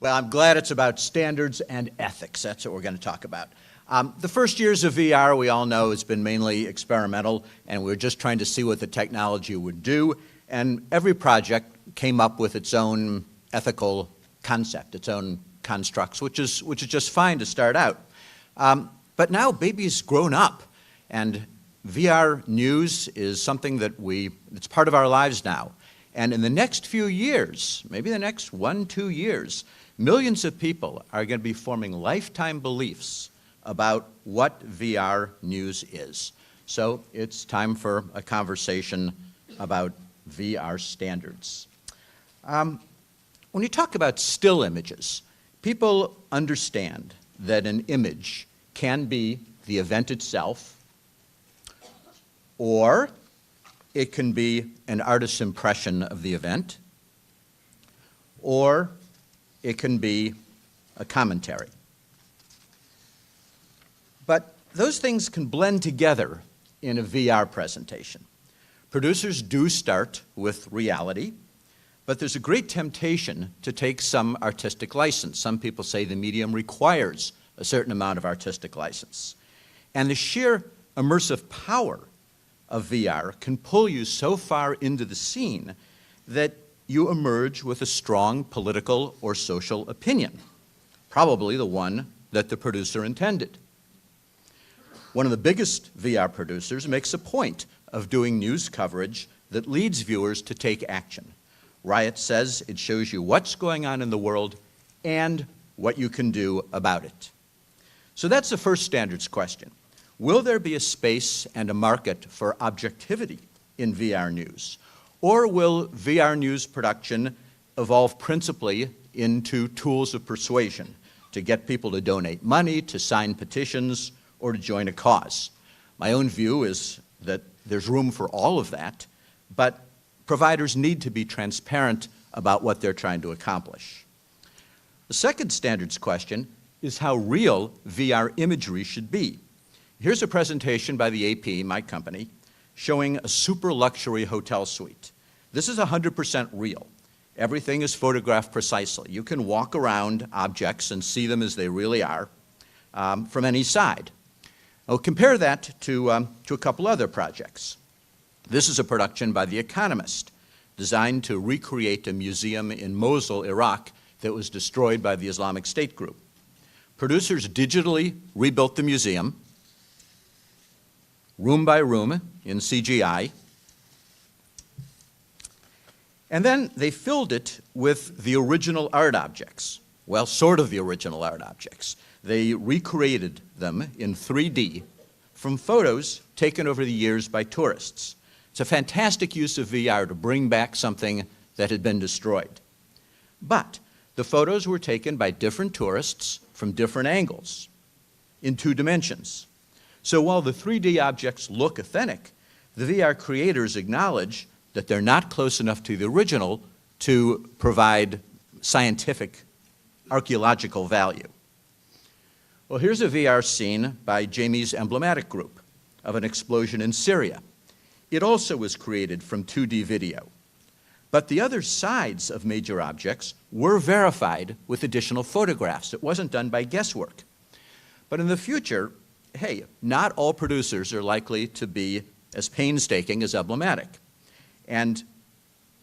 Well, I'm glad it's about standards and ethics. That's what we're going to talk about. The first years of VR, we all know, has been mainly experimental, and we're just trying to see what the technology would do. And every project came up with its own ethical concept, its own constructs, which is just fine to start out. But now baby's grown up, and VR news is something that it's part of our lives now. And in the next few years, maybe the next 1-2 years, millions of people are going to be forming lifetime beliefs about what VR news is. So it's time for a conversation about VR standards. When you talk about still images, people understand that an image can be the event itself, or it can be an artist's impression of the event, or it can be a commentary. But those things can blend together in a VR presentation. Producers do start with reality, but there's a great temptation to take some artistic license. Some people say the medium requires a certain amount of artistic license. And the sheer immersive power of VR can pull you so far into the scene that you emerge with a strong political or social opinion, probably the one that the producer intended. One of the biggest VR producers makes a point of doing news coverage that leads viewers to take action. Riot says it shows you what's going on in the world and what you can do about it. So that's the first standards question. Will there be a space and a market for objectivity in VR news? Or will VR news production evolve principally into tools of persuasion to get people to donate money, to sign petitions, or to join a cause? My own view is that there's room for all of that, but providers need to be transparent about what they're trying to accomplish. The second standards question is how real VR imagery should be. Here's a presentation by the AP, my company, showing a super luxury hotel suite. This is 100% real. Everything is photographed precisely. You can walk around objects and see them as they really are from any side. I'll compare that to a couple other projects. This is a production by The Economist, designed to recreate a museum in Mosul, Iraq, that was destroyed by the Islamic State group. Producers digitally rebuilt the museum, room by room in CGI, and then they filled it with the original art objects. Well, sort of the original art objects. They recreated them in 3D from photos taken over the years by tourists. It's a fantastic use of VR to bring back something that had been destroyed. But the photos were taken by different tourists from different angles in 2 dimensions. So while the 3D objects look authentic, the VR creators acknowledge that they're not close enough to the original to provide scientific, archaeological value. Well, here's a VR scene by Jamie's Emblematic Group of an explosion in Syria. It also was created from 2D video. But the other sides of major objects were verified with additional photographs. It wasn't done by guesswork. But in the future, hey, not all producers are likely to be as painstaking as Emblematic. And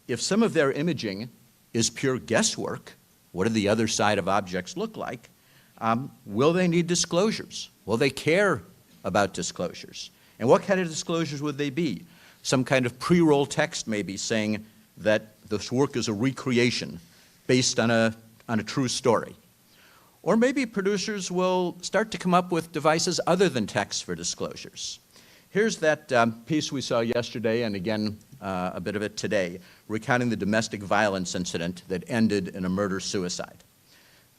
if some of their imaging is pure guesswork, what do the other side of objects look like? Will they need disclosures? Will they care about disclosures? And what kind of disclosures would they be? Some kind of pre-roll text maybe saying that this work is a recreation based on a true story. Or maybe producers will start to come up with devices other than text for disclosures. Here's that piece we saw yesterday, and again, a bit of it today, recounting the domestic violence incident that ended in a murder-suicide.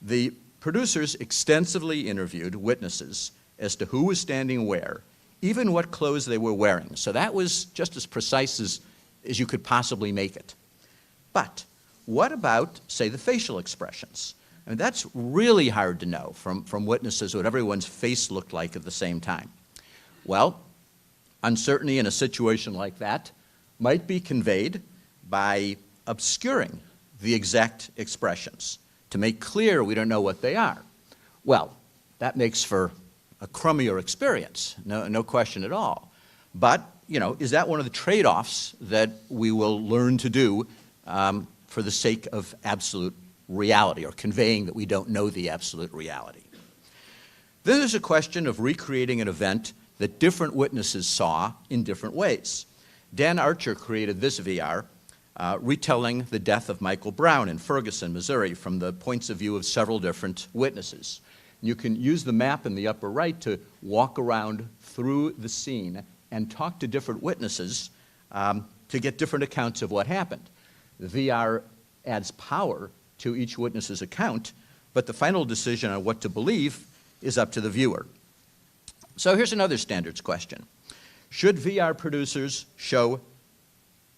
The producers extensively interviewed witnesses as to who was standing where, even what clothes they were wearing. So that was just as precise as you could possibly make it. But what about, say, the facial expressions? I mean, that's really hard to know from witnesses what everyone's face looked like at the same time. Well, uncertainty in a situation like that might be conveyed by obscuring the exact expressions, to make clear we don't know what they are. Well, that makes for a crummier experience, no question at all. But, is that one of the trade-offs that we will learn to do for the sake of absolute reality, or conveying that we don't know the absolute reality? Then there's a question of recreating an event that different witnesses saw in different ways. Dan Archer created this VR, retelling the death of Michael Brown in Ferguson, Missouri, from the points of view of several different witnesses. You can use the map in the upper right to walk around through the scene and talk to different witnesses to get different accounts of what happened. The VR adds power to each witness's account, but the final decision on what to believe is up to the viewer. So here's another standards question. Should VR producers show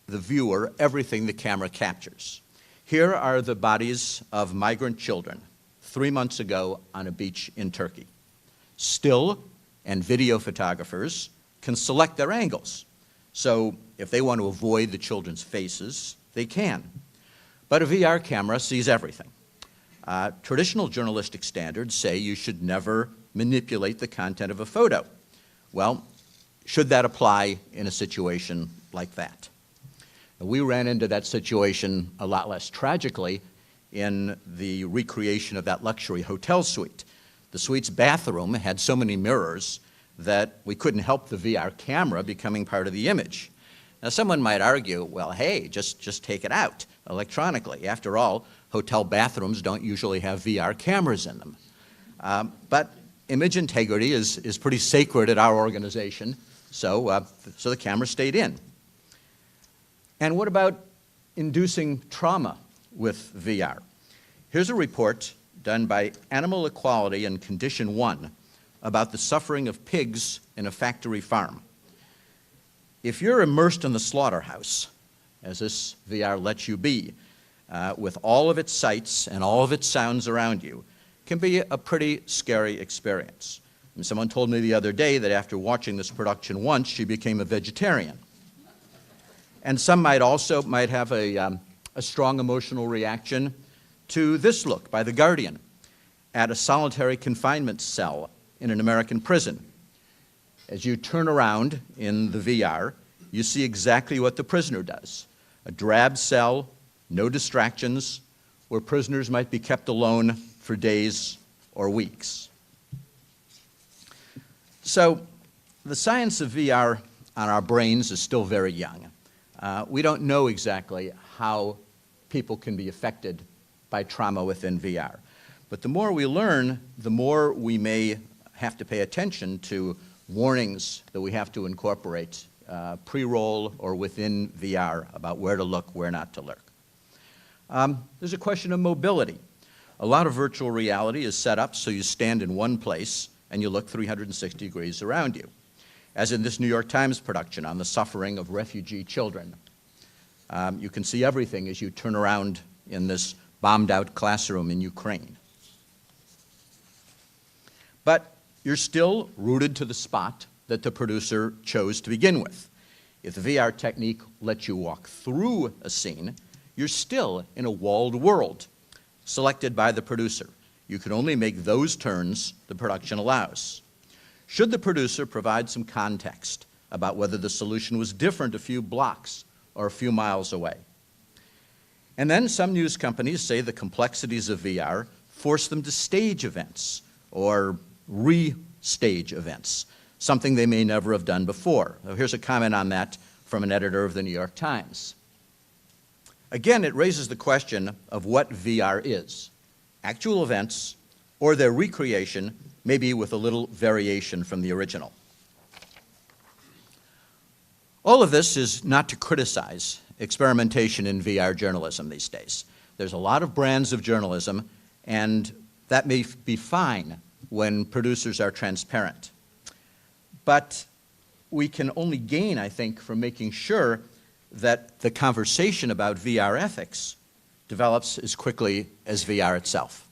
the viewer everything the camera captures? Here are the bodies of migrant children 3 months ago on a beach in Turkey. Still and video photographers can select their angles. So if they want to avoid the children's faces, they can. But a VR camera sees everything. Traditional journalistic standards say you should never manipulate the content of a photo. Well, should that apply in a situation like that? We ran into that situation a lot less tragically in the recreation of that luxury hotel suite. The suite's bathroom had so many mirrors that we couldn't help the VR camera becoming part of the image. Now, someone might argue, well, hey, just take it out electronically. After all, hotel bathrooms don't usually have VR cameras in them. But image integrity is pretty sacred at our organization, so the camera stayed in. And what about inducing trauma with VR? Here's a report done by Animal Equality and Condition 1 about the suffering of pigs in a factory farm. If you're immersed in the slaughterhouse, as this VR lets you be, with all of its sights and all of its sounds around you, can be a pretty scary experience. And someone told me the other day that after watching this production once, she became a vegetarian. And some might have a strong emotional reaction to this look by The Guardian at a solitary confinement cell in an American prison. As you turn around in the VR, you see exactly what the prisoner does. A drab cell, no distractions, where prisoners might be kept alone for days or weeks. So the science of VR on our brains is still very young. We don't know exactly how people can be affected by trauma within VR. But the more we learn, the more we may have to pay attention to warnings that we have to incorporate pre-roll or within VR about where to look, where not to look. There's a question of mobility. A lot of virtual reality is set up so you stand in one place and you look 360 degrees around you, as in this New York Times production on the suffering of refugee children. You can see everything as you turn around in this bombed-out classroom in Ukraine. But you're still rooted to the spot that the producer chose to begin with. If the VR technique lets you walk through a scene, you're still in a walled world selected by the producer. You can only make those turns the production allows. Should the producer provide some context about whether the solution was different a few blocks or a few miles away? And then some news companies say the complexities of VR force them to stage events or re-stage events, something they may never have done before. So here's a comment on that from an editor of the New York Times. Again, it raises the question of what VR is: actual events or their recreation, maybe with a little variation from the original. All of this is not to criticize experimentation in VR journalism these days. There's a lot of brands of journalism, and that may be fine when producers are transparent. But we can only gain, I think, from making sure that the conversation about VR ethics develops as quickly as VR itself.